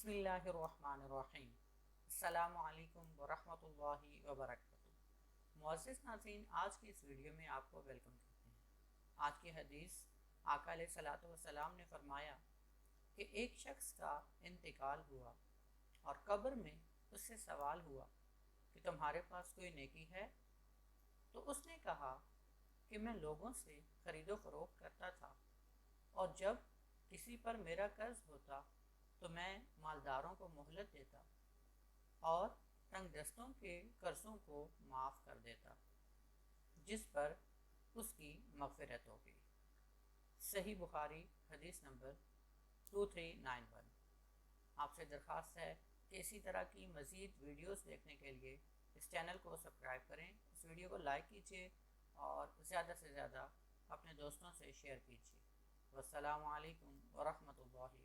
बिस्मिल्लाहिर्रहमानिर्रहीम। अस्सलामु अलैकुम वरहमतुल्लाहि वबरकातुहू। मुअज़्ज़िज़ नाज़रीन, आज की इस वीडियो में आपको वेलकम करते हैं। आज की हदीस आका अलैहिस्सलातु वस्सलाम ने फरमाया कि एक शख्स का इंतकाल हुआ और कब्र में उससे सवाल हुआ कि तुम्हारे पास कोई नेकी है? तो उसने कहा कि मैं लोगों से खरीदो फरोख्त करता था, और जब किसी पर मेरा कर्ज होता तो मैं मालदारों को मोहलत देता और तंग दस्तों के कर्जों को माफ़ कर देता, जिस पर उसकी मग़फ़िरत हो गई। सही बुखारी हदीस नंबर 2391। आपसे दरख्वास्त है कि इसी तरह की मज़ीद वीडियोस देखने के लिए इस चैनल को सब्सक्राइब करें, इस वीडियो को लाइक कीजिए और ज़्यादा से ज़्यादा अपने दोस्तों से शेयर कीजिए। वस्सलामु अलैकुम वरहमतुल्लाहि